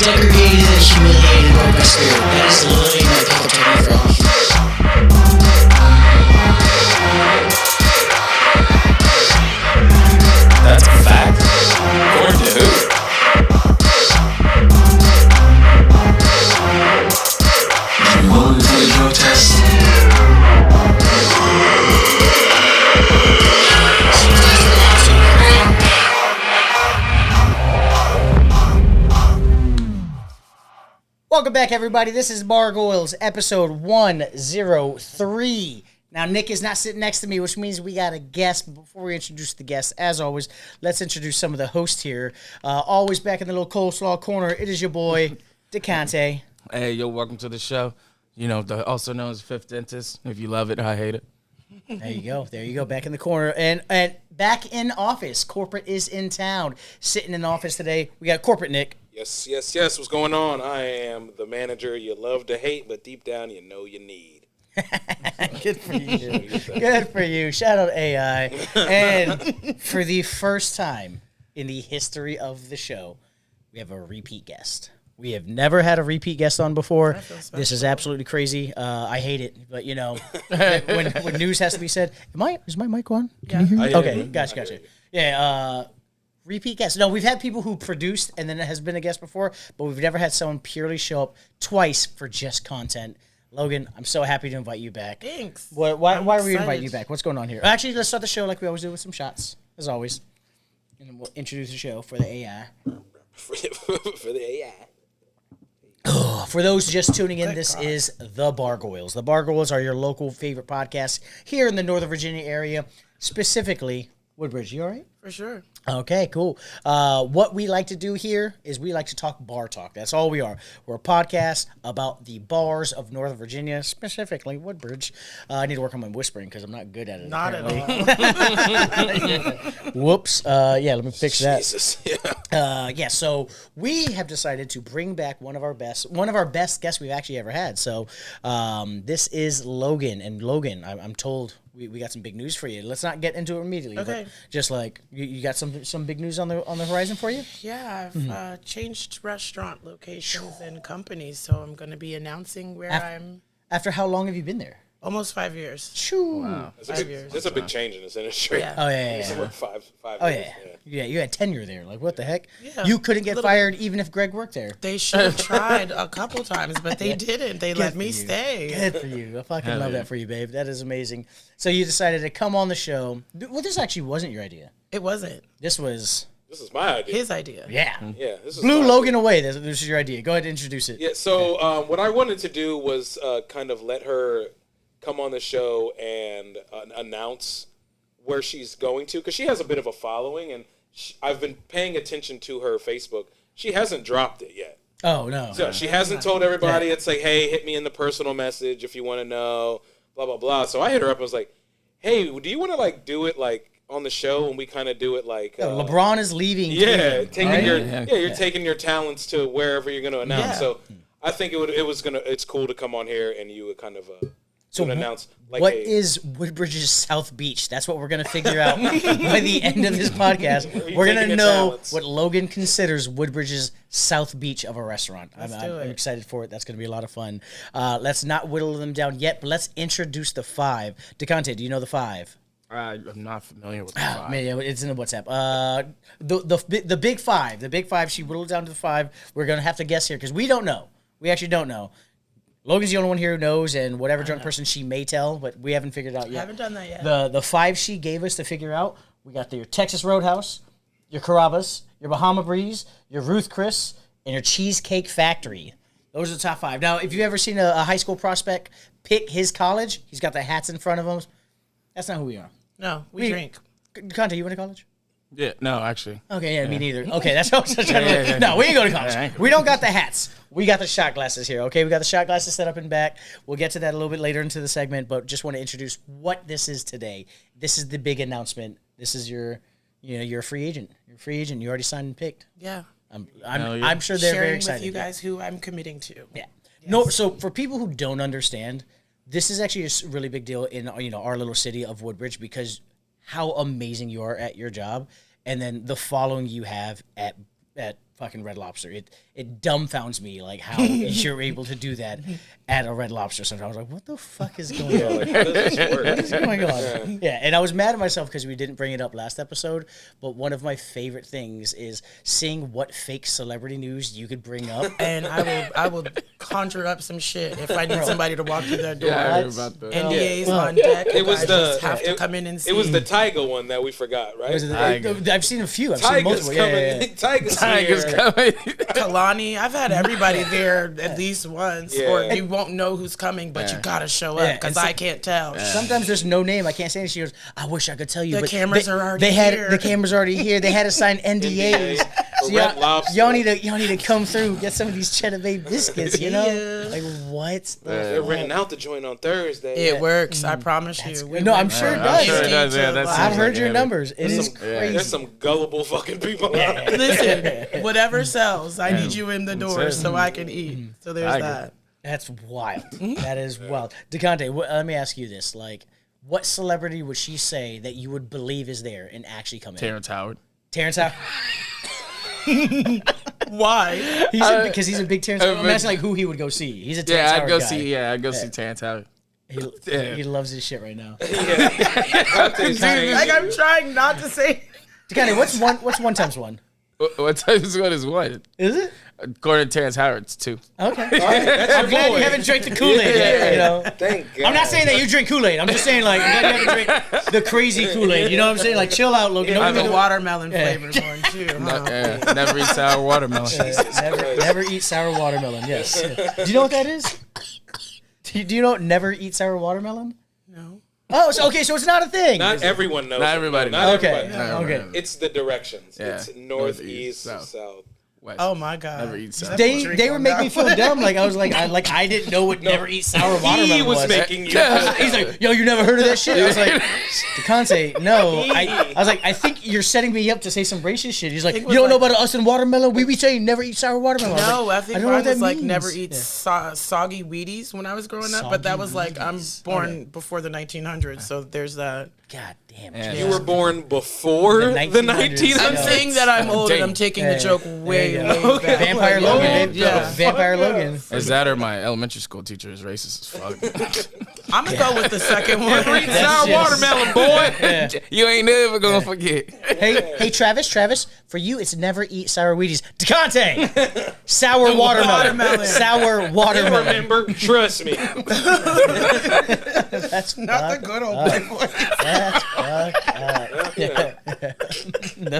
degraded and humiliated by my spirit. That is the line that people take me from. That's a fact. According to who? You willing for the drug test? Welcome back, everybody. This is Bargoyles, episode 103. Now, Nick is not sitting next to me, which means we got a guest. But before we introduce the guest, as always, let's introduce some of the hosts here. Always back in the little coleslaw corner, it is your boy, DeConte. Hey, yo, welcome to the show. You know, also known as Fifth Dentist. If you love it, I hate it. There you go. There you go. Back in the corner. And back in office. Corporate is in town. Sitting in the office today. We got Corporate Nick. Yes. What's going on? I am the manager you love to hate, but deep down you know you need. Good for you. Good for you. Shout out AI. And for the first time in the history of the show, we have a repeat guest. We have never had a repeat guest on before. This is absolutely crazy. I hate it, but you know, when news has to be said, is my mic on? Can you hear me? Okay, gotcha. Yeah, repeat guest. No, we've had people who produced and then it has been a guest before, but we've never had someone purely show up twice for just content. Logan, I'm so happy to invite you back. Thanks. Why are we inviting you back? What's going on here? Actually, let's start the show like we always do with some shots, as always. And then we'll introduce the show for the AI. For the AI. For those just tuning in, this is The Bargoyles. The Bargoyles are your local favorite podcast here in the Northern Virginia area, specifically Woodbridge. You all right? For sure. Okay, cool. What we like to do here is we like to talk bar talk. That's all we are. We're a podcast about the bars of Northern Virginia, specifically Woodbridge. I need to work on my whispering because I'm not good at it. Not apparently. at all. Whoops. Yeah, let me fix that. Jesus. Yeah, so we have decided to bring back one of our best guests we've actually ever had. So this is Logan. And Logan, I'm told we got some big news for you. Let's not get into it immediately. Okay. But just like you got some big news on the horizon for you? Yeah, I've changed restaurant locations and companies, so I'm going to be announcing where I'm. After how long have you been there? Almost 5 years. Shoo. Wow. That's a big change in this industry. Yeah. Oh, yeah. Somewhere 5 Oh, years. yeah. You had tenure there. Like, what the heck? Yeah. You couldn't get fired even if Greg worked there. They should have tried a couple times, but they didn't. They let me stay. Good for you. I fucking love that for you, babe. That is amazing. So you decided to come on the show. Well, this actually wasn't your idea. It wasn't This was... This is my idea. his idea. Yeah. Yeah. This is Blew my Logan away. This is your idea. Go ahead and introduce it. Yeah. So what I wanted to do was kind of let her come on the show and announce where she's going to, because she has a bit of a following, and I've been paying attention to her Facebook. She hasn't dropped it yet. Oh, no. So she hasn't told everybody. It's like, hey, hit me in the personal message if you want to know, blah, blah, blah. So I hit her up and was like, hey, do you want to, like, do it, like, on the show, and we kind of do it, like... LeBron is leaving. Yeah, Cleveland, you're taking your talents to wherever you're going to announce. Yeah. So I think it's cool to come on here and you would kind of... So announce, like, what is Woodbridge's South Beach? That's what we're going to figure out by the end of this podcast. We're going to your know talents? what Logan considers Woodbridge's South Beach of a restaurant. I'm do it. excited for it. That's going to be a lot of fun. Let's not whittle them down yet, but let's introduce the five. DeConte, do you know the five? I'm not familiar with the five. Man, it's in the WhatsApp. The big five. The big five, she whittled down to the five. We're going to have to guess here because we don't know. We actually don't know. Logan's the only one here who knows, and whatever drunk person she may tell, but we haven't figured it out yet. I haven't done that yet. The five she gave us to figure out, we got your Texas Roadhouse, your Carrabba's, your Bahama Breeze, your Ruth Chris, and your Cheesecake Factory. Those are the top five. Now, if you've ever seen a high school prospect pick his college, he's got the hats in front of him. That's not who we are. No, we drink. Conte, you went to college? Yeah, no, actually. Okay, yeah, me neither. Okay, that's what I was trying to... No, we ain't go to college. We don't got the hats. We got the shot glasses here, okay? We got the shot glasses set up in back. We'll get to that a little bit later into the segment, but just want to introduce what this is today. This is the big announcement. This is you're a free agent. You're a free agent. You already signed and picked. Yeah. I'm sure they're very Sharing excited. with you guys who I'm committing to. Yeah. Yes. No, so for people who don't understand, this is actually a really big deal in our little city of Woodbridge because how amazing you are at your job, and then the following you have at fucking Red Lobster. It dumbfounds me like how you're able to do that at a Red Lobster. Sometimes I was like, what the fuck is going on? Like, how does this work? What is going on? Yeah, and I was mad at myself because we didn't bring it up last episode. But one of my favorite things is seeing what fake celebrity news you could bring up. And I will conjure up some shit if I need somebody to walk through that door. Yeah, I heard about that. NDAs on deck. It was I just have to it- come in and see. It was the Tiger one that we forgot, right? I've seen a few. I've seen Tiger's multiple. coming. Yeah. Tiger's Tiger's here. coming. Kalani. I've had everybody there at least once, Yeah. or you won't know who's coming, but you gotta show Yeah, up because and I can't tell. Sometimes there's no name. I can't say anything. She goes, I wish I could tell you. The but cameras are already they had here. The cameras are already here. They had to sign NDAs. For So Red Lobster. y'all need to come through, get some of these Cheddar Bay biscuits, you know? Yeah. Like what? They're renting out the joint on Thursday. It works. I promise you. We No, I'm went sure it from does. I'm sure it does, yeah, to, that's- I've heard like your it. numbers. It is There's crazy. some gullible fucking people out there. Listen, whatever sells, I need you in the door so I can eat. So there's Tiger. that. That's wild. That is wild. DeConte, let me ask you this: like, what celebrity would she say that you would believe is there and actually come in? Terrence Howard. Terrence Howard. Why? Because he's a big Terrence Howard. I'm asking like who he would go see. He's a Terrence Yeah, I'd Howard go guy. see. Yeah, I'd go see Terrence Howard. He loves his shit right now. Like I'm trying not to say. DeConte, what's one times one? What time is what is what? Is it? According to Terrence Howard, it's 2. Okay. I'm glad you haven't drank the Kool-Aid yet, you know? Thank God. I'm not saying that you drink Kool-Aid. I'm just saying, like, I'm glad you haven't drank the crazy Kool-Aid. You know what I'm saying? Like, chill out, Logan. I Don't have give a me watermelon flavored one too. Huh? Yeah, never eat sour watermelon. never eat sour watermelon. Yes. Do you know what that is? Do you know never eat sour watermelon? No. Oh, okay. So it's not a thing. Not everyone knows. Not it. everybody Not knows. Okay. everybody. Okay. It's the directions. Yeah. It's north, east, south. south. West. Oh my god. Never eat sour. They were making me feel dumb. Like I was like I didn't know what never eat sour watermelon He was making you. He's like, yo, you never heard of that shit? I was like, DeConte, no. I was like, I think you're setting me up to say some racist shit. He's like, you was don't know like- about us and watermelon? We be saying never eat sour watermelon. No, I think don't know mine what was that like means. never eat Yeah. soggy Wheaties when I was growing up, but that Soggy was like I'm Wheaties. born before the 1900s, so there's that. God damn. Yeah. You were born before The the 1900s. 1900s. I'm Yeah. saying that I'm old and Dang. I'm taking Yeah. the joke There way, you way go. back. Vampire Like, Logan, oh, babe. yeah. Vampire Logan. Is that or my elementary school teacher is racist as fuck? I'm gonna go with the second one. Eat sour just- watermelon, boy. You ain't never gonna forget. Hey, Travis, for you, it's never eat sour Wheaties. DeConte, sour watermelon. Watermelon. Sour You watermelon. remember? Trust me. That's Not the good old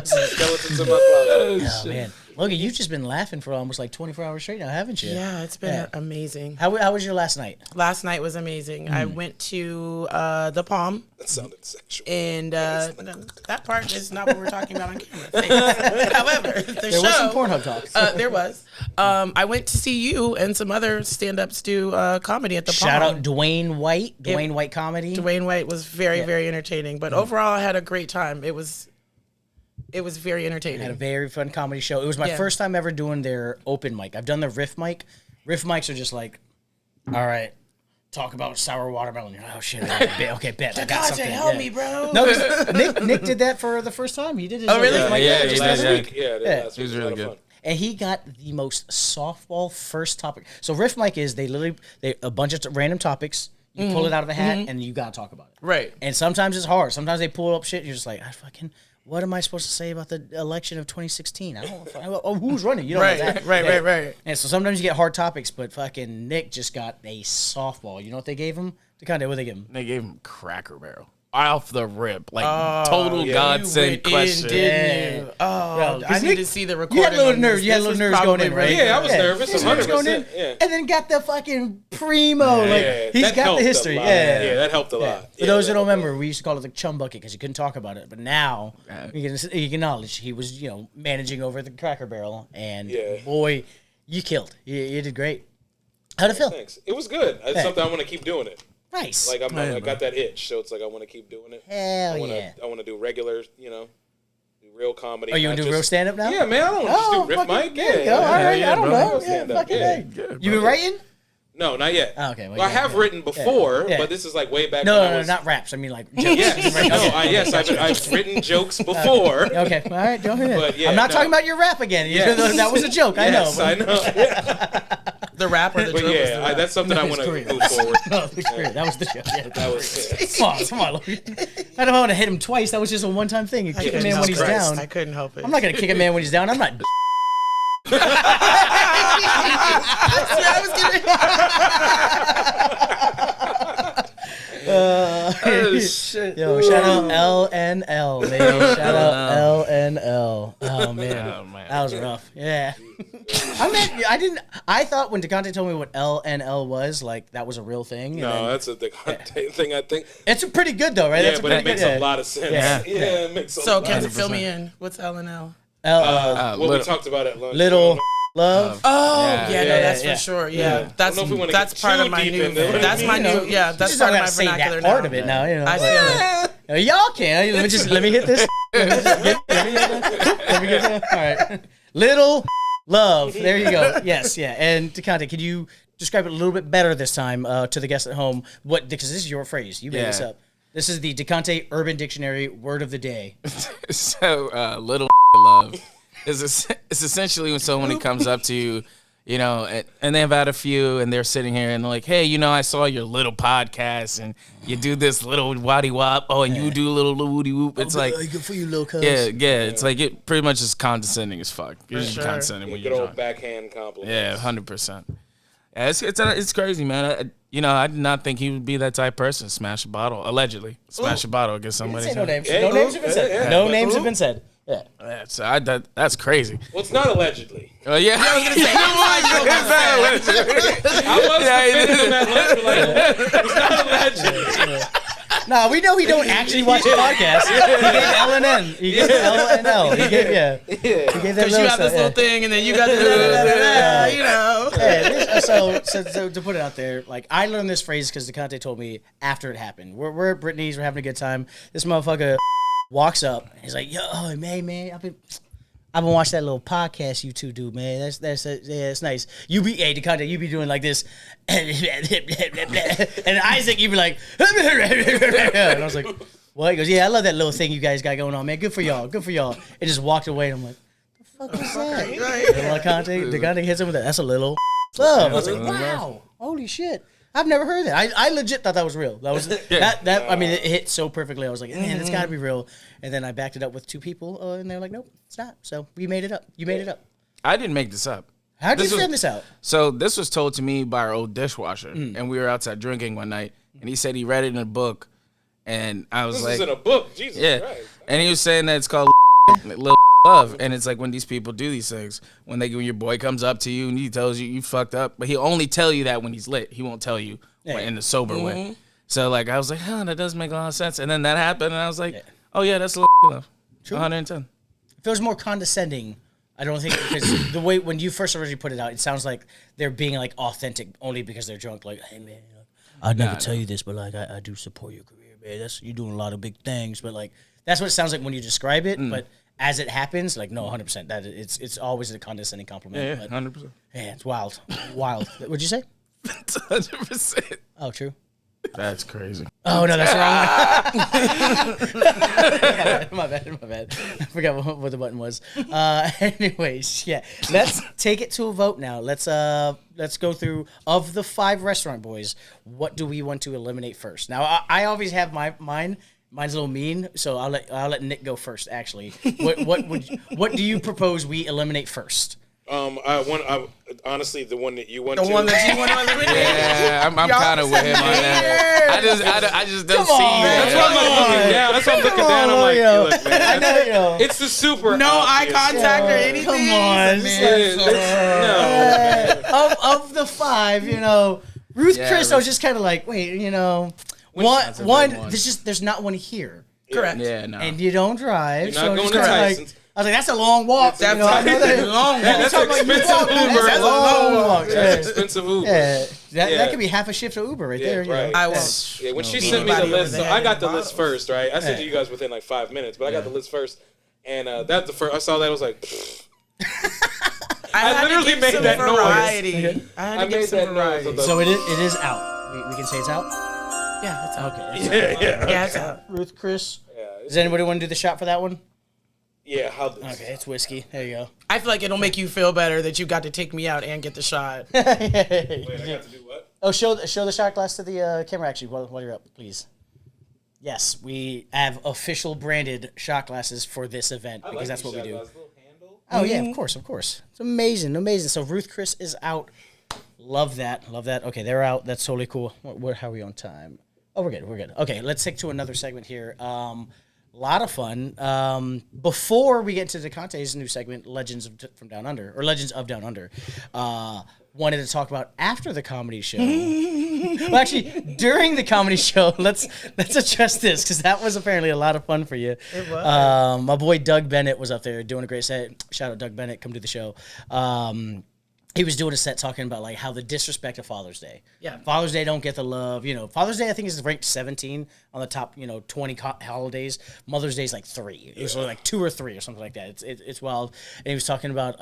Skeletons in my closet. Oh, man. Logan, you've just been laughing for almost like 24 hours straight now, haven't you? Yeah, it's been Yeah. amazing. How was your last night? Last night was amazing. I went to the Palm, That sounded sexual. and that part is not what we're talking about on camera. Thanks. However, the There show, was some Pornhub talk. there was. I went to see you and some other stand-ups do comedy at the Palm. Shout out Dwayne White. Dwayne White Comedy. Dwayne White was very, very entertaining. But overall, I had a great time. It was very entertaining. Had a very fun comedy show. It was my Yeah. first time ever doing their open mic. I've done the riff mic. Riff mics are just like, all right, talk about sour watermelon. You're like, oh shit, okay, bet. I got Deconte, something. help Yeah. me, bro. No, 'cause Nick did that for the first time. He did his Oh, really? riff mic, Yeah, just yeah, last yeah. week. Yeah, Yeah. last It was week. A lot really of good. fun. And he got the most softball first topic. So riff mic is they a bunch of random topics. You pull it out of a hat and you gotta talk about it. Right. And sometimes it's hard. Sometimes they pull up shit. And you're just like, what am I supposed to say about the election of 2016? I don't know. Oh, who's running? You don't know that. Right. And so sometimes you get hard topics, but fucking Nick just got a softball. You know what they gave him? What they give him? They gave him Cracker Barrel off the rip, like total yeah. godsend question. Didn't you? Oh, I need Nick- to see the You recording. had a little on nerves. this. You had a This little was nerves going in, probably right? Yeah, I was nervous, He was nervous going in, 100%, yeah. and then got the fucking primo. Like Yeah, he's that got helped the a history. lot. Yeah, Yeah, that helped a lot. For those who don't remember, we used to call it the chum bucket because you couldn't talk about it. But now you can acknowledge he was, managing over the Cracker Barrel, and Yeah. boy, you killed. You did great. How'd it feel? Thanks. It was good. It's something I want to keep doing it. Nice. Like I got that itch, so it's like I want to keep doing it. Hell I want to. yeah. I want to do regular, do real comedy. Oh, you not gonna do just- real stand up now? Yeah, man. I don't want to just do riff fucking- mic. there you Yeah, go. All right, yeah, I don't bro. know. Stand up. Fucking Yeah. hey. You been writing? No, not yet. Oh, okay. Well, I have written before, Yeah. but this is like way back. No, when no, I was, not raps. I mean like jokes. Yes, Right, okay. yes, I've written jokes before. Okay, all right, go ahead. But, yeah, I'm not no. talking about your rap again. Yes. That was a joke. Yes, I I know. know. The rap or the But joke was the yeah, rap. that's something I His want to career. move forward. No, the career. That was the joke. Yeah, That was come on. I don't want to hit him twice. That was just a one-time thing. You kick a man Jesus when he's Christ. down. I couldn't help it. I'm not gonna kick a man when he's down. I'm not. Oh, shit. Yo, shout out LNL, man. Shout out LNL. Oh man, Oh, man. that was rough. Yeah. I thought when DeConte told me what LNL was, like that was a real thing. and No, then- that's a thing. I think. it's pretty good though, right? Yeah, That's a but pretty it makes good, a lot of sense. Yeah. Yeah, it makes a So lot. can you of fill me in? What's L&L? what we little- talked about at lunch. Little love. Oh, Yeah. yeah, no, Yeah, that's yeah. for sure. Yeah. Yeah, I don't know if we wanna that's get part too of my deep new. into it. That's my You know, new. Yeah, you that's just part don't of my gotta say vernacular that part now. of it now. You know, I like, feel it. y'all can. Let me hit this. Let me get that. All right. Little love. There you go. Yes, yeah. And DeConte, can you describe it a little bit better this time to the guests at home? What? Because this is your phrase. You made this Yeah. up. This is the DeConte Urban Dictionary word of the day. So, little love is it's essentially when someone comes up to you, you know, and they've had a few, and they're sitting here and they're like, hey, you know, I saw your little podcast, and you do this little waddy wop. Oh, and you do a little woody whoop. It's like, good for you, little cuz. yeah. It's like it pretty much is condescending as fuck. You're just sure. condescending when Good you're old drunk. backhand compliment. Yeah, 100%. Yeah, it's crazy, man. I did not think he would be that type of person. Smash a bottle, allegedly. Smash a bottle against somebody. Say no names. Yeah, No names have been said. yeah, No but names who? have been said. Yeah. Yeah, so that's crazy. Well, it's not allegedly. Yeah, I was gonna say. I was Yeah, defending him at lunch. Like, it's not allegedly. No, we know he don't actually watch the podcast. He gave LNN. He gave LNL. He gave He gave that Because you little got this stuff, little thing, and then you got the you know. Yeah, so to put it out there, like I learned this phrase because DeConte told me after it happened. We're at Brittany's, we're having a good time. This motherfucker walks up. He's like, "Yo, man, I've been watching that little podcast you two do, man. That's nice. DeConte, you be doing like this, and Isaac, you be like, and I was like, what? He goes, yeah, I love that little thing you guys got going on, man. Good for y'all. And just walked away. And I'm like, what the fuck is that? And DeConte hits him with that. That's a little love. I was like, wow, holy shit. I've never heard that. I legit thought that was real. That was that. I mean, it hit so perfectly. I was like, man, it's got to be real. And then I backed it up with two people, and they're like, nope, it's not. So we made it up. You made it up. I didn't make this up. How did you find this out? So this was told to me by our old dishwasher, and we were outside drinking one night, and he said he read it in a book, and I was This like, is in a book. Jesus yeah, Christ. and he was saying that it's called little love, and it's like when these people do these things, when your boy comes up to you and he tells you you fucked up, but he'll only tell you that when he's lit. He won't tell you in the sober way. So like I was like, that does make a lot of sense, and then that happened, and I was like, oh yeah, that's little love. True. 110. If it was more condescending, I don't think, because the way when you first originally put it out, it sounds like they're being like authentic only because they're drunk. Like, hey man, I'd never tell you this, but like I do support your career, man. You're doing a lot of big things, but like that's what it sounds like when you describe it. But as it happens, like no, 100%. That it's always a condescending compliment. Yeah, but, 100%. yeah, it's wild. What'd you say? 100%. Oh, true. That's crazy. Oh no, that's wrong. my bad. I forgot what the button was. Anyways, yeah. Let's take it to a vote now. Let's go through of the 5 restaurant boys. What do we want to eliminate first? Now I always have mine. Mine's a little mean, so I'll let Nick go first. Actually, what do you propose we eliminate first? Honestly, the one that you want The to. one that you want to eliminate. Yeah, I'm kind of with him on that. I just don't Come see on, that. That's why I'm looking down. That's why I'm looking down. I'm like, yo. look, man. Yo. It's the super. No eye obvious. contact or anything. Come on, No. of the 5, Ruth Yeah, Chris, I was Ruth- just kind of like, wait, That's a one. big one. There's not one here, Correct. Yeah, no. and you don't drive. You're so not going it's to kinda Tyson's. I was like, that's a long walk. That's I know that. long. That's Talking about expensive walk, Uber. That's a long walk. That's Yeah. expensive Uber. Yeah, that Yeah. could be half a shift of Uber right there. Right. I won't. Yeah, when she No. sent me the Anybody list, over so there I got the in list bottles. first, right? I sent it to you guys within like 5 minutes, but I got the list first, and that's the first. I saw that, I was like, I literally made that variety. noise. I had I to give made some that noise. variety. Of the- So it is out. We can say it's out. Yeah, it's out. Okay. Yeah, it's out. Ruth, Chris. Yeah, Does anybody want to do the shot for that one? yeah. How? Okay, it's whiskey. There you go. I feel like it'll make you feel better that you got to take me out and get the shot. Wait, I got to do what? Oh, show the shot glass to the camera actually while you're up, please. Yes, we have official branded shot glasses for this event because that's what we do. Oh yeah, of course. It's amazing. So Ruth Chris is out. Love that. Okay, they're out. That's totally cool. How are we on time? Oh, we're good. Okay, let's take to another segment here. Lot of fun. Before we get to DeConte's new segment, Legends of Down Under. Wanted to talk about after the comedy show. Well, actually, during the comedy show, let's address this because that was apparently a lot of fun for you. It was. My boy Doug Bennett was up there doing a great set. Shout out Doug Bennett, come do the show. He was doing a set talking about like how the disrespect of Father's Day. Yeah. Father's Day don't get the love. Father's Day I think is ranked 17 on the top 20 holidays. Mother's Day is like 3. It was like 2 or 3 or something like that. It's wild. And he was talking about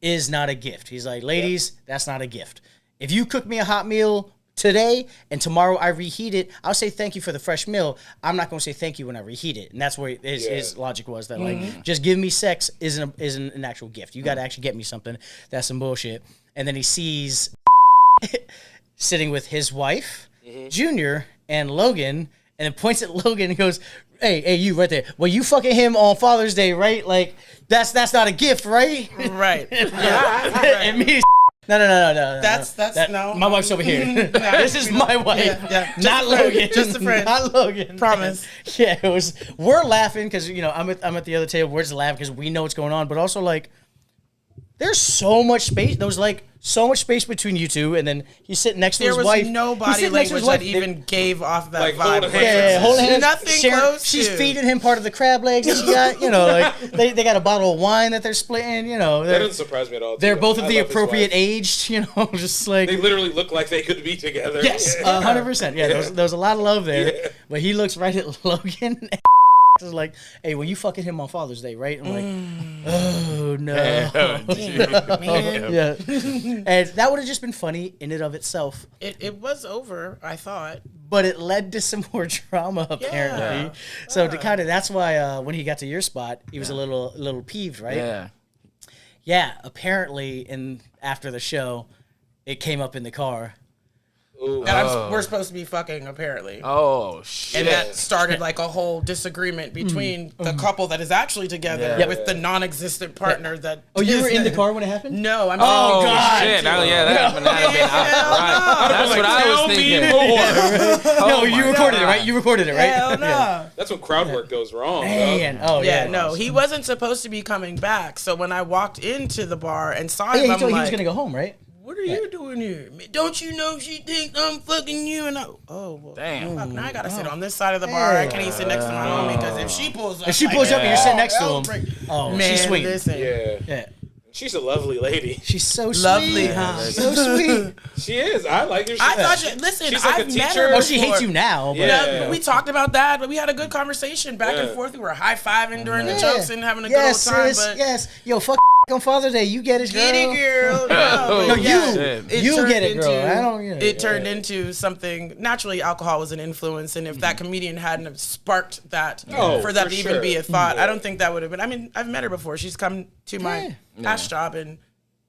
is not a gift. He's like, ladies, that's not a gift. If you cook me a hot meal today and tomorrow I reheat it, I'll say thank you for the fresh meal. I'm not going to say thank you when I reheat it. And that's where his logic was that like just give me sex isn't an actual gift. You got to actually get me something. That's some bullshit. And then he sees sitting with his wife, Junior, and Logan, and then points at Logan and goes, hey, you right there. Well, you fucking him on Father's Day, right? Like that's not a gift, right? Right. And me. No. That's no. My wife's over here. This is my wife, not Logan. Just a friend. Not Logan. Promise. Yeah, it was. We're laughing because I'm at the other table. We're just laughing because we know what's going on, but also like, there's so much space. There was like so much space between you two, and then he's sitting next to his wife. There was no body language that even gave off that Like, vibe. hold hands. Yeah, holding hands. Nothing close She's to. feeding him part of the crab legs that she got. Like they got a bottle of wine that they're splitting. That They're, doesn't surprise me at all. they're too. both of I the love his appropriate wife. aged. Just like They literally look like they could be together. yes, Yeah. 100%. Yeah, there was a lot of love there. But he looks right at Logan. Is like, hey, well, you fucking him on Father's Day, right? I'm like, oh no, Man. yeah. And that would have just been funny in and of itself, It was over, I thought. but it led to some more drama apparently. Yeah. So to kind of that's why when he got to your spot, he was a little peeved, right? Yeah. Yeah. Apparently, after the show, it came up in the car. Ooh. And we're supposed to be fucking, apparently. Oh shit. And that started like a whole disagreement between the couple that is actually together Yeah. with the non-existent partner that. Oh, you were in the isn't. car when it happened? No, I'm. Oh, God. shit! That'd have been right. That's what I was thinking. No, you recorded it, right? You recorded it, right? Hell no. That's when crowd work goes wrong. Man, bro. oh Yeah, no, he wasn't supposed to be coming back. So when I walked into the bar and saw him, Yeah, he I'm told he like, was gonna go home, right? "What are you doing here? Don't you know she thinks I'm fucking you?" And well, Damn. fuck, now I gotta sit on this side of the bar. I can't even sit next to my homie because if she pulls up, If she pulls up and you're sitting next to him, oh, man, she's sweet. listen, Yeah. Yeah, She's a lovely lady. she's so sweet. lovely, huh? So sweet. She is. I like her. I thought you listen. She's like a I've met teacher. her. Oh, she hates before. you now, but Yeah. We talked about that, but we had a good conversation back and Yeah. forth. We were high fiving during the Yeah. jokes and having a yes, good old time. sis, But yes. Yo, fuck on Father's Day. You get it, girl. get it, girl. Oh, No, yeah. shit. It You turned get it, girl. I don't get it. It turned into something. Naturally, alcohol was an influence, and if that comedian hadn't have sparked that Oh, for that for to even sure. be a thought, I don't think that would have been. I mean, I've met her before. She's come to my Yeah. past job, and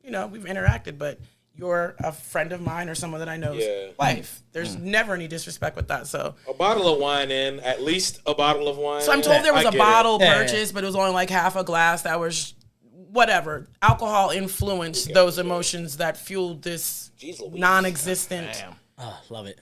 we've interacted. But you're a friend of mine or someone that I know's Yeah. wife. There's never any disrespect with that. So. A bottle of wine in, at least a bottle of wine. So I'm told there was I a get bottle Yeah, yeah. purchased, but it was only like half a glass. That was whatever. Alcohol influenced those emotions that fueled this Jeez Louise. non-existent Damn. Oh, love it.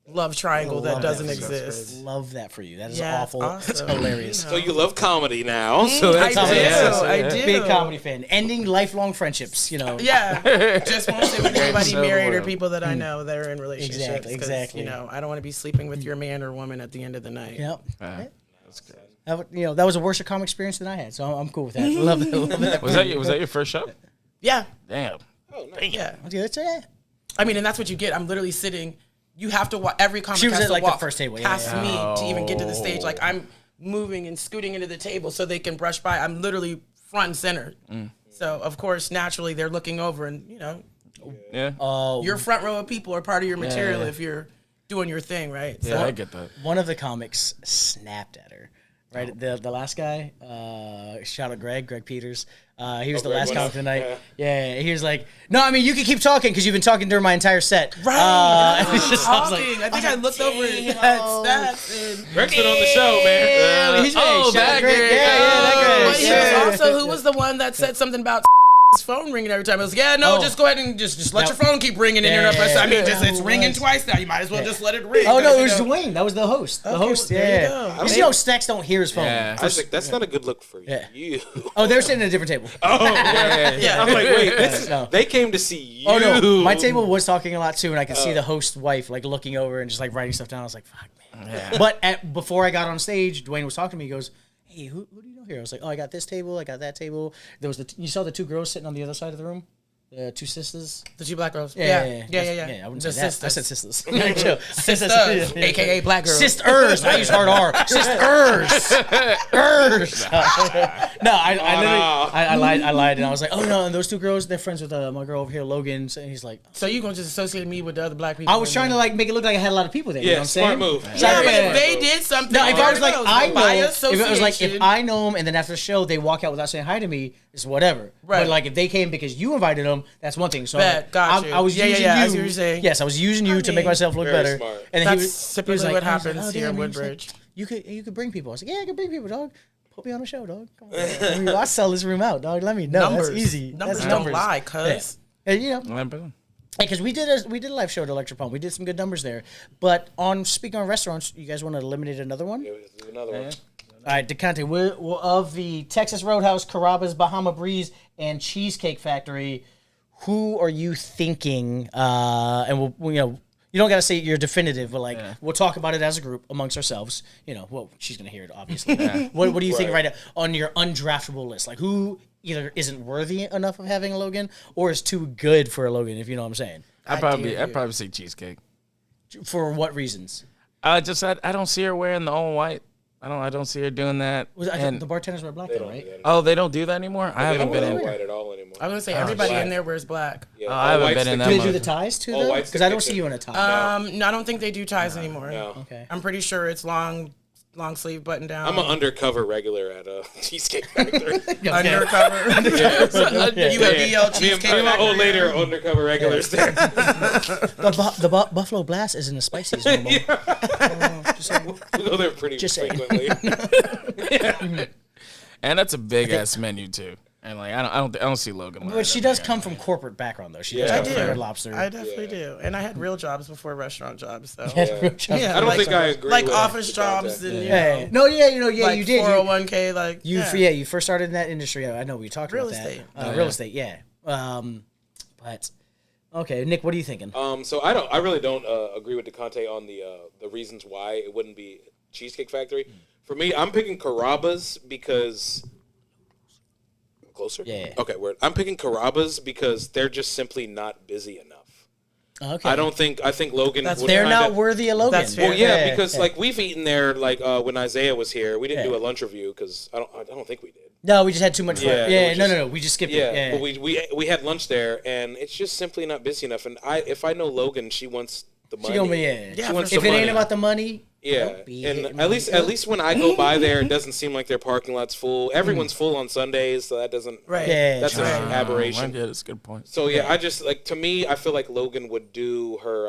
love triangle that Love doesn't that for you. exist. Love that for you. That is Yeah, awful. it's It's awesome. hilarious. So you love comedy now. So I that's do. Yeah. I do. Big comedy fan. Ending lifelong friendships. Yeah, just won't sit with anybody So married or well. people that I know that are in relationships. Exactly, 'cause, exactly. I don't want to be sleeping with your man or woman at the end of the night. Yep. That's good. That was a worse comic experience than I had, so I'm cool with that. Love that. Love that. Was that your first show? Yeah, Damn. Oh, nice. yeah. Okay, that's it. I mean, and that's what you get. I'm literally sitting. You have to walk. Every comic She was has at, to like, the walk first table, yeah, past yeah. me to even get to the stage. Like I'm moving and scooting into the table so they can brush by. I'm literally front and center. So of course, naturally, they're looking over, and Yeah. your front row of people are part of your material if you're doing your thing, right? Yeah, I get that. One of the comics snapped at her. Right, the last guy, shout out Greg Peters. He was the Greg last went comic up. of the night. Yeah, he was like, "No, I mean you can keep talking because you've been talking during my entire set." Right. I was Talking. like, I think I looked over at stats and. Greg's been on the show, man. "Yeah, he's oh, shout out that Greg. Greg. Yeah, that Greg. But he Yeah. was also, who was the one that said something about his phone ringing every time? I was like, yeah, no, Oh. just go ahead and just let No. your phone keep ringing in your Yeah, I mean, yeah, just it's it ringing was. twice now. You might as well just let it ring. Oh no, it 'cause, was Dwayne. That was the host. The Okay, host. well, there you Yeah. go. Because you know Stacks don't hear his phone. Yeah. I was like, that's not a good look for Yeah. you. Oh, they were sitting at a different table. Yeah. I'm like, wait, this, No. they came to see you. Oh no, my table was talking a lot too, and I could see the host's wife like looking over and just like writing stuff down. I was like, "Fuck, man." Yeah. But before I got on stage, Dwayne was talking to me. He goes, "Hey, who do you know here?" I was like, "Oh, I got this table. I got that table." There was you saw the two girls sitting on the other side of the room, the two sisters. The two black girls. Yeah. Yeah. I wouldn't The say that. sisters. I said sisters. Chill. Sisters, aka black girls. Sisters. I use hard R. Sisters. No, I lied, and I was like, "Oh no!" And those two girls, they're friends with my girl over here, Logan. And he's like, So you gonna just associate me with the other black people? I was trying to like make it look like I had a lot of people there. You know Yeah, what I'm smart saying? move. So Yeah, I- but yeah. if they did something, No, if I was like, I know, by if it was like, if association. I know them and then after the show they walk out without saying hi to me, it's whatever. Right. But like if they came because you invited them, that's one thing. So Bet, like, got you. I was Yeah, using yeah, you. I see what you're saying. Yes, I was using you to make mean, myself look very better. smart. And then That's he was typically like, what he was like, happens "Oh, here in damn." He was like, Woodbridge. you could bring people. I was like, yeah, I can bring people, dog. Put me on the show, dog. Come on. I mean, I'll sell this room out, dog. Let me know. Numbers. That's easy. Numbers That's don't lie, cuz. Yeah. And, you know, because we did a live show at Electric Pump. We did some good numbers there. But speaking on restaurants, you guys want to eliminate another one? Yeah, let's do another one. All right, DeConte, we're of the Texas Roadhouse, Carrabba's, Bahama Breeze, and Cheesecake Factory. Who are you thinking? And you don't got to say you're definitive, but like we'll talk about it as a group amongst ourselves. Well, she's gonna hear it obviously. What do you think right now on your undraftable list? Like who either isn't worthy enough of having a Logan or is too good for a Logan? If you know what I'm saying. I'd probably say cheesecake. For what reasons? I don't see her wearing the all white. I don't see her doing that. The bartenders wear black though, right? Oh, they don't do that anymore? I They haven't don't been wear in. white at all anymore. I was gonna say everybody black. in there wears black. Yeah, I haven't white's been in the that Do much. they do the ties too All though? white's the Because I don't kitchen. see you in a tie. No, I don't think they do ties anymore. No. Okay. I'm pretty sure it's long sleeve button down. I'm an undercover regular at Cheesecake Factory. undercover. You a DL cheesecake. Me and my old Factory. lady are undercover regulars there. The Buffalo Blast isn't as spicy as normal. We go there pretty Just saying. frequently. And that's a big ass menu too. And like I don't see Logan. wearing But she that does big come ass from menu. corporate background though. She Yeah. does I come do. from Red Lobster. I definitely do, and I had real jobs before restaurant jobs. So I don't like- think I agree like with office the jobs content. and Yeah. No, yeah, like you did. 401k, like You first started in that industry. I know we talked Real about estate. that. Real estate, yeah. But okay, Nick, what are you thinking? So I really don't agree with DeConte on the reasons why it wouldn't be Cheesecake Factory. For me, I'm picking Carrabba's because closer. Yeah. Okay, word. I'm picking Carrabba's because they're just simply not busy enough. Okay, I think Logan. That's would they're kinda, not worthy of Logan. That's fair. Well, yeah, because like we've eaten there. Like when Isaiah was here, we didn't Yeah. do a lunch review because I don't think we did. No, we just had too much fun. Yeah, Yeah, we no, just- we just skipped Yeah, it. Yeah, but we had lunch there, and it's just simply not busy enough. And if I know Logan, she wants the money. She gonna be, yeah. Yeah, She wants If the it ain't money. about the money, Yeah, don't be and hitting at me. least when I go by there, it doesn't seem like their parking lot's full. Everyone's full on Sundays, so that doesn't. Right. Yeah, That's true. an aberration. Yeah, that's a good point. So yeah, I just like to me, I feel like Logan would do her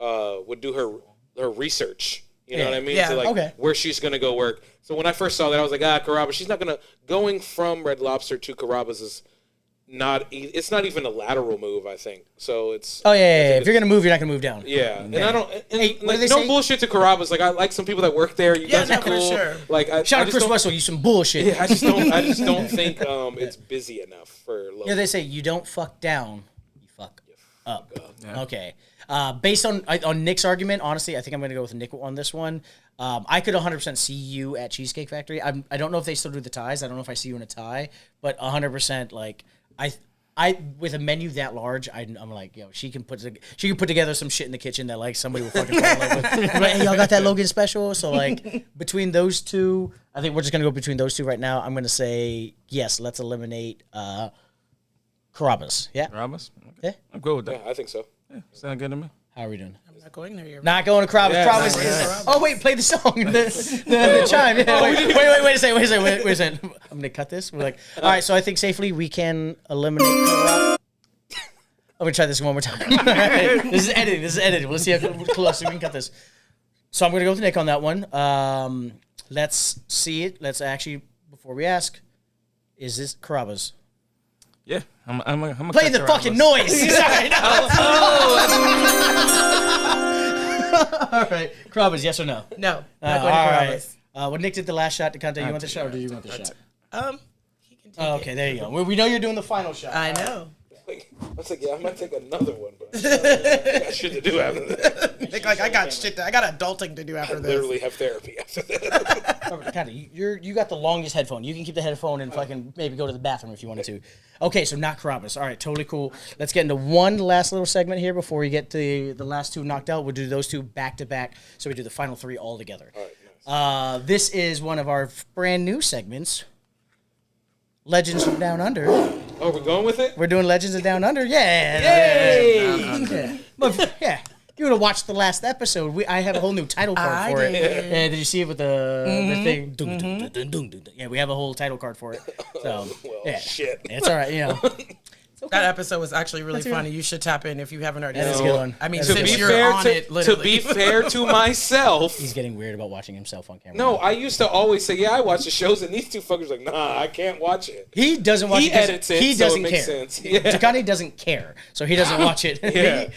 her research. You know Yeah. what I mean? Yeah. To like Okay. where she's gonna go work. So when I first saw that, I was like, Carrabba's. She's not gonna going from Red Lobster to Carrabba's is not. It's not even a lateral move. I think so. It's Oh yeah. If you're gonna move, you're not gonna move down. yeah, and I don't. And Hey, what like, do they no say? bullshit to Carrabba's. Like I like some people that work there. You Yeah, guys no, are for cool. sure. Like I Shout I out just Chris don't- Wessel, you some bullshit. Yeah, I just don't think it's busy enough for Logan. Yeah, they say you don't fuck down, you fuck up. Okay. Based on Nick's argument, honestly, I think I'm going to go with Nick on this one. I could 100% see you at Cheesecake Factory. I don't know if they still do the ties. I don't know if I see you in a tie, but 100% like with a menu that large, I'm like, yo, she can put together some shit in the kitchen that like somebody will fucking fall in love with. I'm like, hey, y'all got that Logan special? So like between those two, I think we're just gonna go between those two right now. I'm gonna say yes. Let's eliminate Carrabba's. Yeah. Carrabba's? Okay. Yeah. I'm good with that. Yeah, I think so. Yeah, sound good to me. How are we doing? I'm not going there yet. Not going to Carrabba's. Carrabba's is. Oh wait, play the song. The chime. Yeah, wait a second. I'm gonna cut this. We're like, all right. So I think safely we can eliminate Carrabba's. I'm gonna try this one more time. This is editing. Let's see how close we can cut this. So I'm gonna go with Nick on that one. Let's see it. Let's actually, before we ask, is this Carrabba's? Yeah, I'm a Play the fucking noise. Sorry, no. All right, Carrabba's, yes or no? No, All not going to right. Carrabba's. When Nick did the last shot to contact, you want the shot or do you want the shot? He can take Okay, there you go. We know you're doing the final shot. I know. I was like, yeah, I might take another one, but I got shit to do after that. Nick, like, I got adulting to do after I this. literally have therapy after that. Kinda, you got the longest headphone. You can keep the headphone and fucking maybe go to the bathroom if you wanted to. Okay, so not Carrabba's. All right, totally cool. Let's get into one last little segment here before we get to the last two knocked out. We'll do those two back to back, so we do the final three all together. All right, nice. This is one of our brand new segments, Legends from Down Under. Oh, we're going with it? We're doing Legends of Down Under. Yeah. Yay! Yeah. But, yeah. You would have watched the last episode. I have a whole new title card for it. did. Did you see it with the thing? Dun, dun, dun, dun, dun, dun. Yeah, we have a whole title card for it. So, Well, yeah. shit. It's all right, you know. That episode was actually really That's good. funny. You should tap in if you haven't already. That is a seen good it. one. I mean, That's a since good you're one. on it, literally. To be fair to myself, He's getting weird about watching himself on camera. no, I used to always say, yeah, I watch the shows, and these two fuckers are like, nah, I can't watch it. He doesn't watch He it. 'cause edits it, He so it doesn't makes care. sense. Yeah. Takane doesn't care, so he doesn't watch it. Yeah.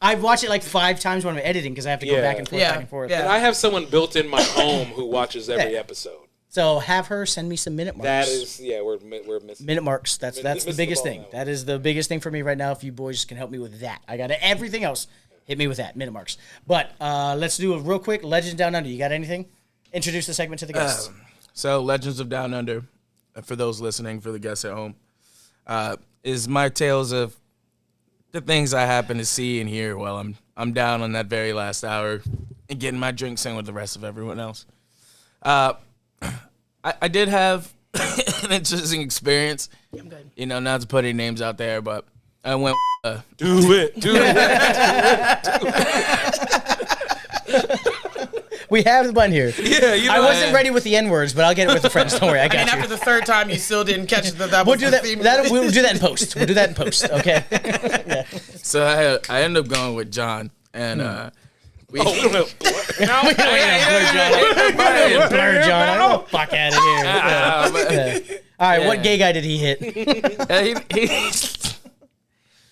I've watched it like 5 times when I'm editing because I have to go Yeah. back and forth, Yeah. back and forth. Yeah. And I have someone built in my home who watches every Yeah. episode. So have her send me some minute marks. That is, yeah, we're missing. Minute marks. That's the missed the biggest ball thing. on that That is the biggest thing for me right now. If you boys can help me with that, I got it. Everything else, hit me with that minute marks. But let's do a real quick Legends Down Under. You got anything? Introduce the segment to the guests. So, Legends of Down Under, for those listening, for the guests at home, is my tales of the things I happen to see and hear while I'm down on that very last hour and getting my drinks in with the rest of everyone else. I did have an interesting experience. I'm good. You know, not to put any names out there, but I went. Do it. We have the button here. Yeah, you know. I wasn't ready with the N words, but I'll get it with the friends. Don't worry, I I mean, got after you. the third time, you still didn't catch that. That We'll was do the that. theme. We'll do that in post. We'll do that in post. Okay. So I ended up going with John, and we. Blur John. I don't fuck out of here. All right, what gay guy did he hit?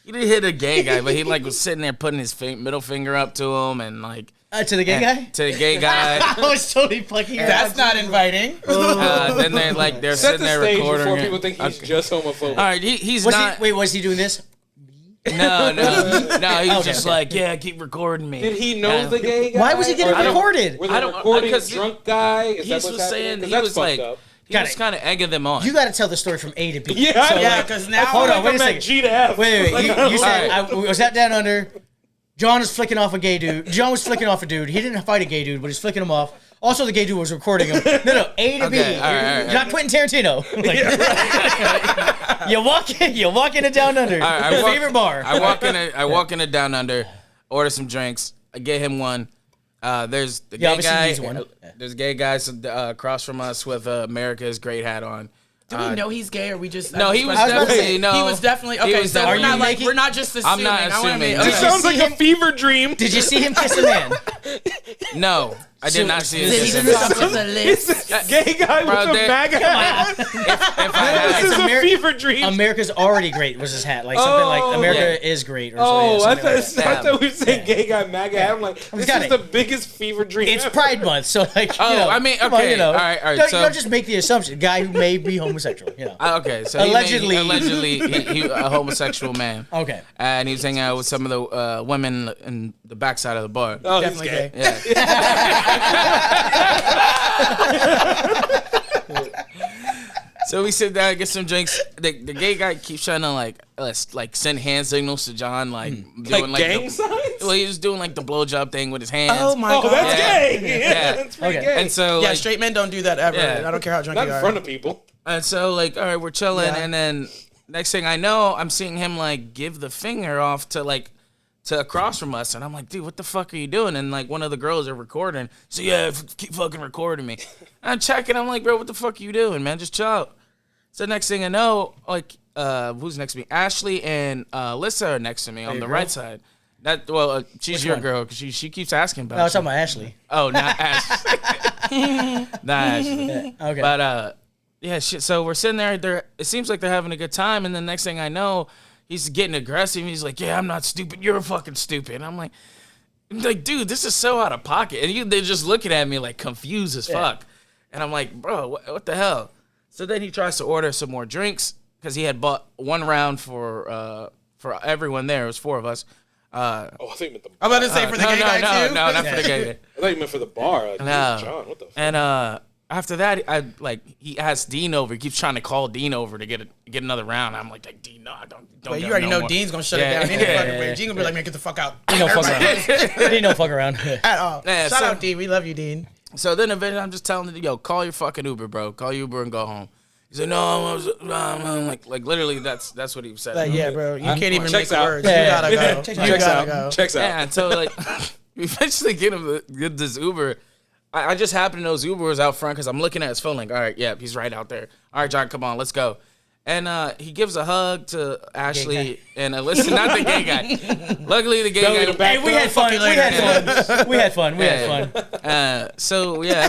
He didn't hit a gay guy, but he like was sitting there putting his middle finger up to him and like To the gay guy? to the gay guy. I was totally fucking. That's not inviting. Then they're Set sitting the there stage recording. before it. people think he's just homophobic. All right, he's Was not. was he doing this? No. He's Okay, just okay. like, yeah, keep recording me. Did he know the gay guy? Why was he getting Or they- recorded? Were they I don't- recording because drunk guy? Is He that what's was happening? saying 'Cause he that's was fucked like up. he Got was it. kind of egging them on. You got to tell the story from A to B. Yeah, So, Yeah, like, because now hold on, I'm wait a at second. G to F. Wait. You said Alright. I was that down under. John was flicking off a gay dude. John was flicking off a dude. He didn't fight a gay dude, but he's flicking him off. Also, the gay dude was recording him. No, A to B. Okay, all right. You're not Quentin Tarantino. Like, you walk in a down under. All right, Your favorite bar. I walk in a Down Under, order some drinks. I get him one. There's the Yeah, gay obviously guy. needs one. There's gay guys across from us with America's great hat on. do we know he's gay or we just? No, he was I was about to definitely say, no. He was definitely He okay. was So we're definitely- not Are you like making- we're not just assuming. not I wanna assuming. make- It okay. It sounds like a fever dream. Did you see him kiss a man? No, I did not see This it. is top of the list. Gay guy Bro, with a there- MAGA hat. If I This is a Ameri- fever dream. America's already great was his hat. Like something like Oh. America Yeah. is great. Or Oh, something, I something like that. thought we were saying gay guy MAGA hat. I'm like, this got is it. the biggest fever dream. It's ever. Pride Month, so like. Oh, you know, I mean, come on, okay, you know, all right, Don't, so- don't just make the assumption. Guy who may be homosexual. You know. okay, so Allegedly. allegedly he a homosexual man. Okay. And he was hanging out with some of the women in the backside of the bar. Oh, he's Definitely gay. gay. Yeah. So we sit down, get some drinks. The gay guy keeps trying to like send hand signals to John, like doing like gang signs. Well, he was doing like the blowjob thing with his hands. Oh my god. That's gay. Yeah. That's pretty Okay. gay. And so Yeah, straight men don't do that ever. Yeah. I don't care how drunk Not you in are. front of people. And so, like, all right, we're chilling, Yeah. and then next thing I know, I'm seeing him like give the finger off to across from us, and I'm like, dude, what the fuck are you doing? And like one of the girls are recording, so yeah, keep fucking recording me. And I'm checking, I'm like, bro, what the fuck are you doing, man? Just chill out. So next thing I know, like, who's next to me? Ashley and Alyssa are next to me on the right side. She's Which your one? girl because she keeps asking about. I was you. talking about Ashley. Oh, not Ashley. Not Ashley. Okay. But yeah, shit. So we're sitting there. It seems like they're having a good time, and the next thing I know, he's getting aggressive. He's like, "Yeah, I'm not stupid. You're fucking stupid." And I'm like, dude, this is so out of pocket. And they're just looking at me like confused as fuck. And I'm like, bro, what the hell? So then he tries to order some more drinks because he had bought one round for everyone there. It was 4 of us. I thought you meant the. I'm about to say for the gay guy too. No, not for the gay guy. I thought you meant for the bar. Like, No. John, what the fuck? And after that, he asked Dean over. He keeps trying to call Dean over to get another round. I'm like Dean, no, don't. Well, get you already no know more. Dean's gonna shut Yeah, it down any yeah, fucking yeah, way. yeah. Dean gonna be like, man, get the fuck out. Ain't no fuck around. Ain't no fuck around. At all. Yeah, Shout so- out, Dean. We love you, Dean. So then eventually I'm just telling him, yo, call your fucking Uber, bro. Call your Uber and go home. He's like, no, I'm like literally that's what he said. Like, yeah, bro, you can't even make Checks out. words. Yeah. You gotta go. Checks You out. gotta go. Checks out. Yeah, and so like we eventually get this Uber. I just happen to know his Uber was out front because I'm looking at his phone like, all right, yeah, he's right out there. All right, John, come on, let's go. And he gives a hug to Ashley and Alyssa, not the gay guy. Luckily, the gay Belly guy. to back Hey, we had fun. We had fun. So yeah,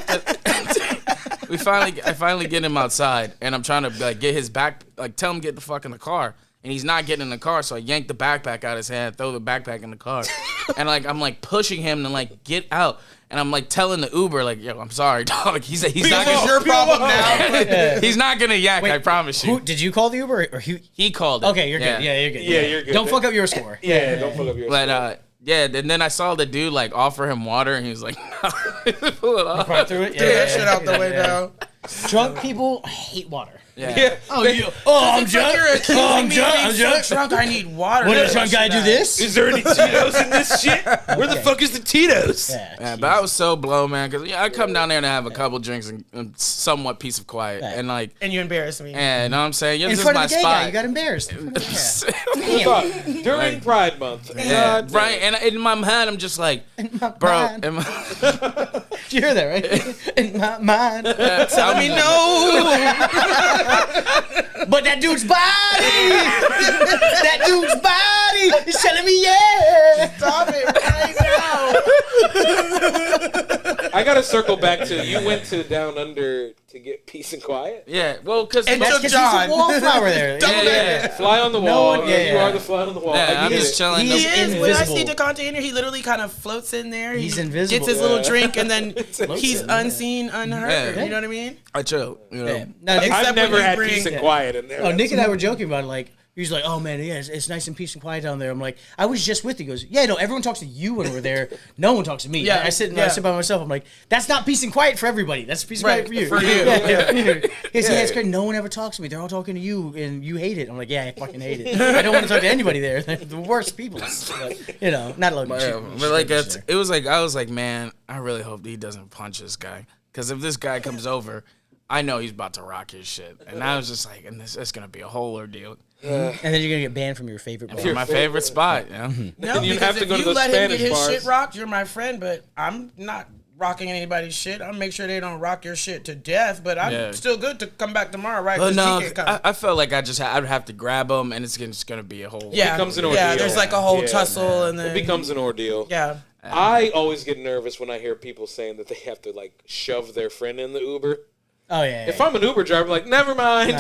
I finally get him outside, and I'm trying to like get his back, like tell him get the fuck in the car, and he's not getting in the car. So I yank the backpack out of his hand, throw the backpack in the car, and like I'm like pushing him to like get out, and I'm like telling the Uber like, yo, I'm sorry, dog. He's not It's gonna, your problem now. he's not gonna yak. I promise you. Who did you call the Uber or He called it. Okay, you're good. Yeah, you're good. Yeah, you're good. Don't fuck up your score. Yeah, don't fuck up your. But yeah, and then I saw the dude like offer him water, and he was like, pull it off. Right through it. Get that shit out the way now. Drunk people hate water. Yeah. Oh, I'm drunk. You're accusing I'm me drunk. of I'm being drunk. so drunk. I need water. What Get does a drunk that guy shit do out. this? Is there any Tito's in this shit? Where the fuck is the Tito's? Yeah, but I was so blown, man, because I come down there to have a couple drinks and somewhat peace of quiet, and like, And you embarrass me. and you know what I'm saying, yeah, In this is front my of the gay spot. guy, you got embarrassed. During Pride Month. Yeah, God right, damn. and in my mind, I'm just like, bro, mind. am Did you hear that, right? In my mind. tell me no. But that dude's body, that dude's body is telling me yeah. Stop it right now. I gotta circle back to you went to Down Under to get peace and quiet. Yeah, well, because And That's took because John. he's a wallflower there. yeah. Fly on the No wall. one- Yeah, yeah. you are the fly on the wall. Yeah, I I'm get just it. chilling. He He is. invisible. When I see DeConte in here, he literally kind of floats in there. He's He invisible. Gets his little drink and then he's in, unseen, unheard. Yeah. You know what I mean? I chill, you know. Yeah. No, Nick, Except I've never when you had bring- peace and quiet in there. oh, Nick and I were joking about it. Like, he's like, oh man, yeah, it's nice and peace and quiet down there. I'm like, I was just with you. He goes, yeah, no, everyone talks to you when we're there. No one talks to me. Yeah, I sit yeah. by myself. I'm like, that's not peace and quiet for everybody. That's peace and Right, quiet for you. for you. Yeah. He's like, yeah, it's great. No one ever talks to me. They're all talking to you, and you hate it. I'm like, yeah, I fucking hate it. I don't want to talk to anybody there. They're the worst people. But, you know, not Logan. Yeah, but like it was like I was like, man, I really hope he doesn't punch this guy, because if this guy comes over, I know he's about to rock his shit, and I was just like, and this is gonna be a whole ordeal. And then you're gonna get banned from your favorite bar. For my favorite spot, you know? No, And you'd because have to if go to you those let him get Spanish his bars. shit rocked, you're my friend, but I'm not rocking anybody's shit. I'll make sure they don't rock your shit to death, but I'm Yeah. still good to come back tomorrow, right? But 'Cause no, he can't come. I felt like I'd have to grab him, and it's just gonna be a whole. Yeah, becomes an yeah. ordeal. There's like a whole Yeah. tussle, and then It becomes an ordeal. yeah. I always get nervous when I hear people saying that they have to like shove their friend in the Uber. Oh yeah. If I'm an Uber driver, like never mind.